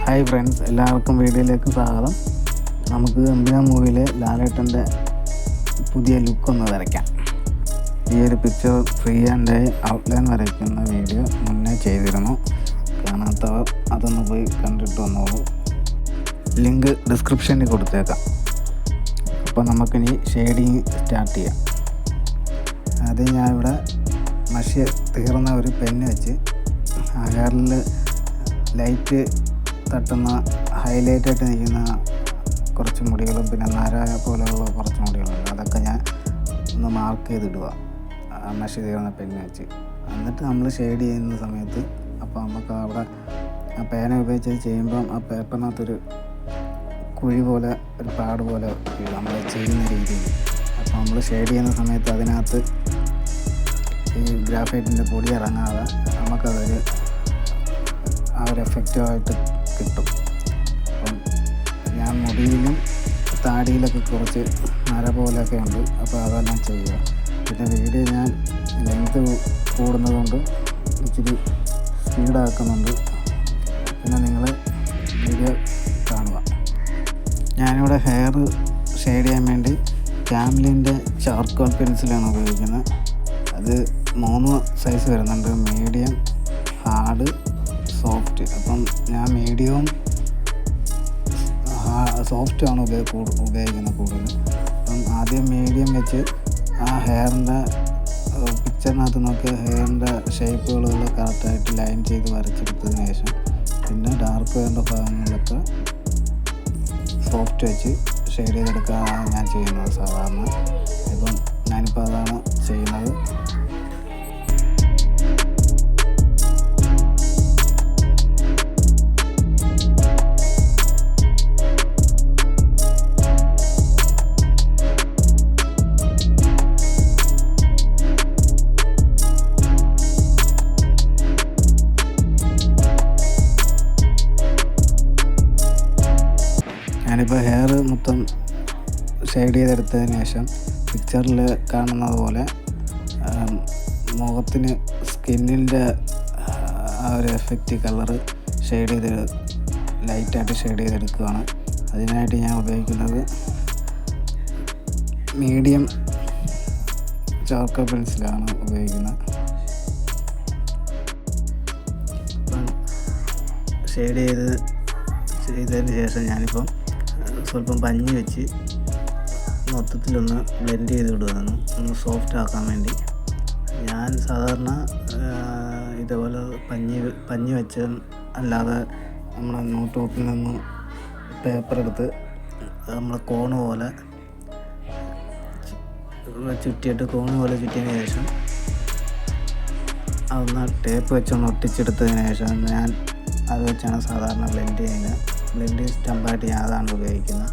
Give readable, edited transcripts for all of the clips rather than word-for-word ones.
Hi friends, എല്ലാവർക്കും വീഡിയോയിലേക്ക് സ്വാഗതം. നമുക്ക് എമ്പുരാൻ മൂവിയിലെ ലാലേട്ടൻ്റെ പുതിയ ലുക്കൊന്ന് വരയ്ക്കാം. ഈ ഒരു പിക്ചർ ഫ്രീ ആൻഡ് ഔട്ട്ലൈൻ വരയ്ക്കുന്ന വീഡിയോ മുന്നേ ചെയ്തിരുന്നു. കാണാത്തവർ അതൊന്ന് പോയി കണ്ടിട്ട് വന്നോളൂ. ലിങ്ക് ഡിസ്ക്രിപ്ഷനിൽ കൊടുത്തേക്കാം. അപ്പോൾ നമുക്കിനി ഷെയ്ഡിങ് സ്റ്റാർട്ട് ചെയ്യാം. ആദ്യം ഞാൻ ഇവിടെ മഷി തീർന്ന ഒരു പെന്ന് വെച്ച് ഹെയറിൽ ലൈറ്റ് തട്ടുന്ന ഹൈലൈറ്റായിട്ട് നിൽക്കുന്ന കുറച്ച് മുടികളും പിന്നെ നര പോലെയുള്ള കുറച്ച് മുടികളുണ്ട്. അതൊക്കെ ഞാൻ ഒന്ന് മാർക്ക് ചെയ്തിടുക മഷി തീർന്ന പെന്ന് വെച്ച്. എന്നിട്ട് നമ്മൾ ഷെയ്ഡ് ചെയ്യുന്ന സമയത്ത് അപ്പോൾ നമുക്ക് അവിടെ ആ പേന ഉപയോഗിച്ച് ചെയ്യുമ്പം ആ പേപ്പറിനകത്തൊരു കുഴി പോലെ ഒരു പാട് പോലെ നമ്മൾ ചെയ്യുന്ന രീതിയിൽ. അപ്പോൾ നമ്മൾ ഷെയ്ഡ് ചെയ്യുന്ന സമയത്ത് അതിനകത്ത് ഈ ഗ്രാഫൈറ്റിൻ്റെ പൊടി ഇറങ്ങാതെ നമുക്കതൊരു ആ ഒരു എഫക്റ്റീവായിട്ട് കിട്ടും. അപ്പം ഞാൻ മുടിയിലും താടിയിലൊക്കെ കുറച്ച് നര പോലെയൊക്കെ ഉണ്ട്. അപ്പോൾ അതെല്ലാം ചെയ്യുക. പിന്നെ വീഡിയോ ഞാൻ ലെങ്ത് കൂടുന്നതുകൊണ്ട് ഇച്ചിരി സ്പീഡാക്കുന്നുണ്ട്. പിന്നെ നിങ്ങൾ വീഡിയോ കാണുക. ഞാനിവിടെ ഹെയർ ഷെയ്ഡ് ചെയ്യാൻ വേണ്ടി ക്യാംലിൻ്റെ ചാർക്കോൾ പെൻസിലാണ് ഉപയോഗിക്കുന്നത്. അത് 3 സൈസ് വരുന്നുണ്ട്: മീഡിയം, ഹാർഡ്, സോഫ്റ്റ്. അപ്പം ഞാൻ മീഡിയവും സോഫ്റ്റുമാണ് ഉപയോഗിക്കുന്നത് കൂടുതൽ. അപ്പം ആദ്യം മീഡിയം വെച്ച് ആ ഹെയറിൻ്റെ പിക്ചറിനകത്ത് നോക്കിയ ഹെയറിൻ്റെ ഷേപ്പുകളെല്ലാം കറക്റ്റായിട്ട് ലൈൻ ചെയ്ത് വരച്ചെടുത്തതിന് ശേഷം പിന്നെ ഡാർക്ക് വേണ്ട ഭാഗങ്ങളിലൊക്കെ സോഫ്റ്റ് വെച്ച് ഷെയ്ഡ് ചെയ്തെടുക്കുകയാണ് ഞാൻ ചെയ്യുന്നത് സാധാരണ. ഇപ്പം ഞാനിപ്പോൾ അതാണ് ചെയ്യുന്നത്. ഞാനിപ്പോൾ ഹെയർ മൊത്തം ഷെയ്ഡ് ചെയ്തെടുത്തതിന് ശേഷം പിക്ചറിൽ കാണുന്നത് പോലെ മുഖത്തിന് സ്കിന്നിൻ്റെ ആ ഒരു എഫക്റ്റ് കളറ് ഷെയ്ഡ് ചെയ്ത് ലൈറ്റായിട്ട് ഷെയ്ഡ് ചെയ്തെടുക്കുകയാണ്. അതിനായിട്ട് ഞാൻ ഉപയോഗിക്കുന്നത് മീഡിയം ചാർക്കോൾ പെൻസിലാണ് ഉപയോഗിക്കുന്നത്. അപ്പം ഷെയ്ഡ് ചെയ്തതിന് ശേഷം ഞാനിപ്പം സ്വല്പം പഞ്ഞി വെച്ച് മൊത്തത്തിലൊന്ന് ബ്ലെൻഡ് ചെയ്ത് വിടുകയാണ്, ഒന്ന് സോഫ്റ്റ് ആക്കാൻ വേണ്ടി. ഞാൻ സാധാരണ ഇതേപോലെ പഞ്ഞി വെച്ച് അല്ലാതെ നമ്മുടെ നോട്ട് ബുക്കിൽ നിന്ന് പേപ്പർ എടുത്ത് നമ്മൾ കോണ് പോലെ ചുറ്റിയതിന് ശേഷം അതൊന്ന് ടേപ്പ് വെച്ചൊന്ന് ഒട്ടിച്ചെടുത്തതിന് ശേഷം ഞാൻ അത് വെച്ചാണ് സാധാരണ ബ്ലെൻഡ് ചെയ്യുന്നത്. ബ്ലെൻഡ് സ്റ്റമ്പായിട്ട് ഞാൻ അതാണ് ഉപയോഗിക്കുന്നത്.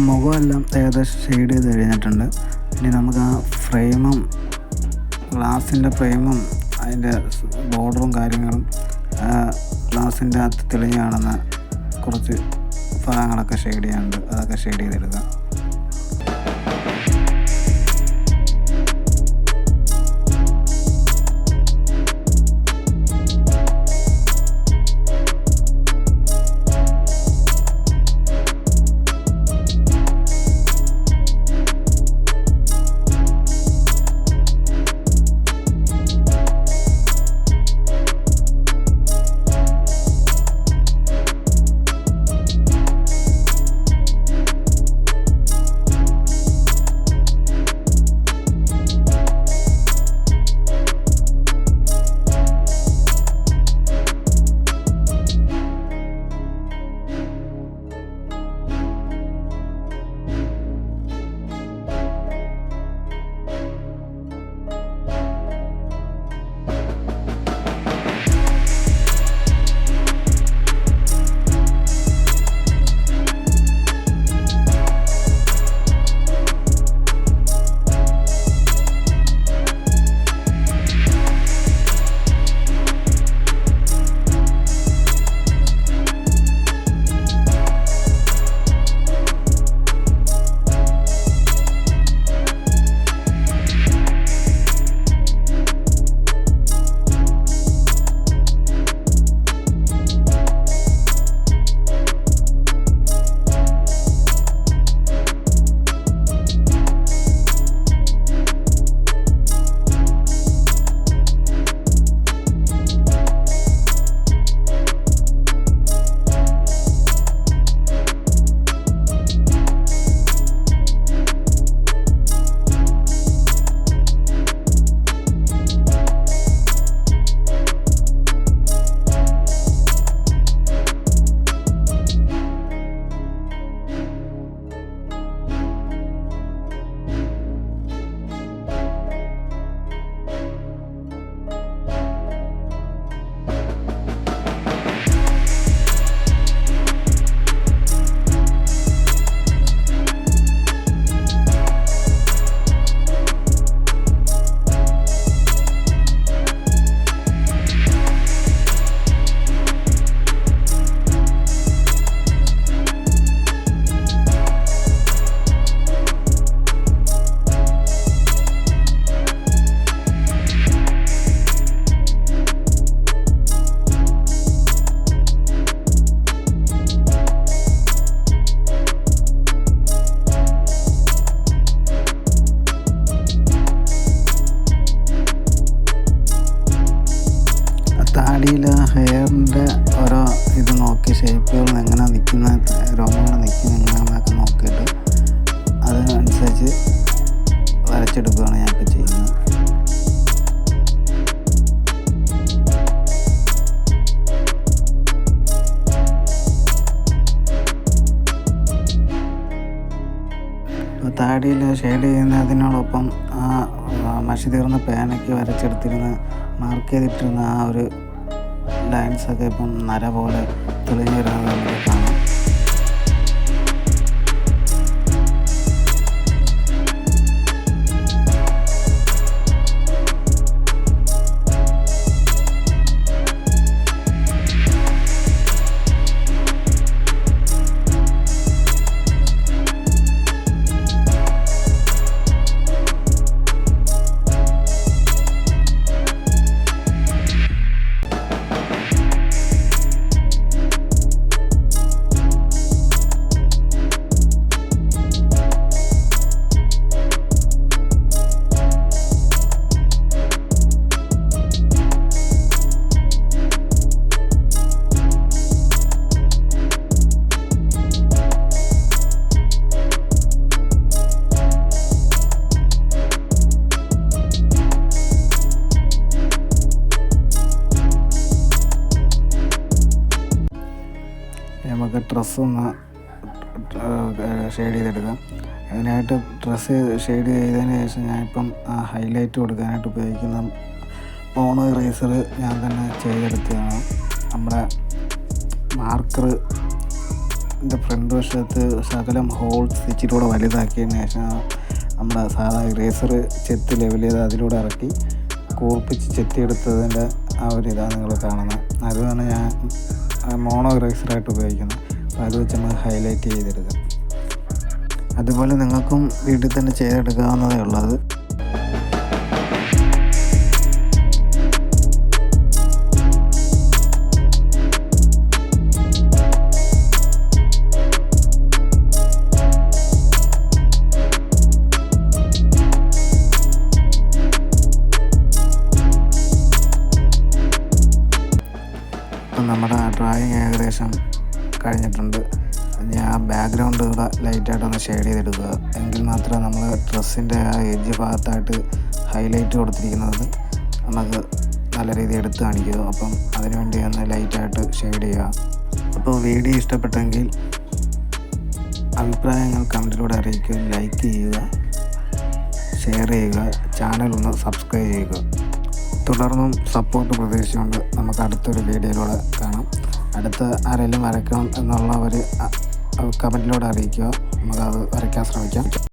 മുഖമെല്ലാം ഏകദേശം ഷെയ്ഡ് ചെയ്ത് കഴിഞ്ഞിട്ടുണ്ട്. ഇനി നമുക്ക് ആ ഫ്രെയിമും ഗ്ലാസിൻ്റെ ഫ്രെയിമും അതിൻ്റെ ബോർഡറും കാര്യങ്ങളും ഗ്ലാസിൻ്റെ അകത്ത് തെളിഞ്ഞ് കാണുന്ന കുറച്ച് ഭാഗങ്ങളൊക്കെ ഷെയ്ഡ് ചെയ്യാനുണ്ട്. അതൊക്കെ ഷെയ്ഡ് ചെയ്തെടുക്കുക. താടിയിൽ ഹെയറിൻ്റെ ഓരോ ഇത് നോക്കി ഷേപ്പുകൾ എങ്ങനെ നിൽക്കുന്ന രോമങ്ങൾ നിൽക്കുന്ന എങ്ങനെയാണെന്നൊക്കെ നോക്കിയിട്ട് അതിനനുസരിച്ച് വരച്ചെടുക്കുകയാണ് ഞാനിപ്പോൾ ചെയ്യുന്നത്. താടിയിൽ ഷെയ്ഡ് ചെയ്യുന്നതിനോടൊപ്പം ആ മഷി തീർന്ന പേനയ്ക്ക് വരച്ചെടുത്തിരുന്ന മാർക്ക് ചെയ്തിട്ടിരുന്ന ആ ഒരു ലൈൻസൊക്കെ ഇപ്പം നര പോലെ തെളിഞ്ഞു വരുന്നത് നമുക്ക് കാണാം. നമുക്ക് ഡ്രസ്സൊന്ന് ഷെയ്ഡ് ചെയ്തെടുക്കാം. അതിനായിട്ട് ഡ്രസ്സ് ഷെയ്ഡ് ചെയ്തതിന് ശേഷം ഞാനിപ്പം ഹൈലൈറ്റ് കൊടുക്കാനായിട്ട് ഉപയോഗിക്കുന്ന മോണോ ഇറേസർ ഞാൻ തന്നെ ചെയ്തെടുത്തതാണ്. നമ്മുടെ മാർക്കർ ഇതിൻ്റെ ഫ്രണ്ട് വശത്ത് ശകലം ഹോൾസ് ഇച്ചിലൂടെ വലുതാക്കിയതിന് ശേഷം നമ്മുടെ സാധാ ഇറേസർ ചെത്തി ലെവൽ ചെയ്ത് അതിലൂടെ ഇറക്കി കൂർപ്പിച്ച് ചെത്തിയെടുത്തതിൻ്റെ ആ ഒരു ഇതാണ് നിങ്ങൾ കാണുന്നത്. അതുമാണ് ഞാൻ മോണോ ഇറേസറായിട്ട് ഉപയോഗിക്കുന്നത്. അപ്പോൾ അത് വെച്ച് നമുക്ക് ഹൈലൈറ്റ് ചെയ്തെടുക്കാം. അതുപോലെ നിങ്ങൾക്കും വീട്ടിൽ തന്നെ ചെയ്തെടുക്കാവുന്നതേ ഉള്ളത്. ഇപ്പം നമ്മുടെ ഡ്രോയിങ് ഏകദേശം കഴിഞ്ഞിട്ടുണ്ട്. ഞാൻ ബാക്ക്ഗ്രൗണ്ട് കൂടെ ലൈറ്റായിട്ടൊന്ന് ഷെയ്ഡ് ചെയ്തെടുക്കുക. എങ്കിൽ മാത്രമേ നമ്മൾ ഡ്രസ്സിൻ്റെ ആ എഡ്ജ് ഭാഗത്തായിട്ട് ഹൈലൈറ്റ് കൊടുത്തിരിക്കുന്നത് നമുക്ക് നല്ല രീതിയിൽ എടുത്ത് കാണിക്കുക. അപ്പം അതിനുവേണ്ടി ഒന്ന് ലൈറ്റായിട്ട് ഷെയ്ഡ് ചെയ്യുക. അപ്പോൾ വീഡിയോ ഇഷ്ടപ്പെട്ടെങ്കിൽ അഭിപ്രായങ്ങൾ കമൻറ്റിലൂടെ അറിയിക്കുക, ലൈക്ക് ചെയ്യുക, ഷെയർ ചെയ്യുക, ചാനലൊന്ന് സബ്സ്ക്രൈബ് ചെയ്യുക. തുടർന്നും സപ്പോർട്ട് പ്രതീക്ഷിച്ചുകൊണ്ട് നമുക്ക് അടുത്തൊരു വീഡിയോയിലൂടെ കാണാം. അടുത്ത ആരെങ്കിലും വരയ്ക്കണം എന്നുള്ളവർ കമൻറ്റിലൂടെ അറിയിക്കുക. നമുക്കത് വരയ്ക്കാൻ ശ്രമിക്കാം.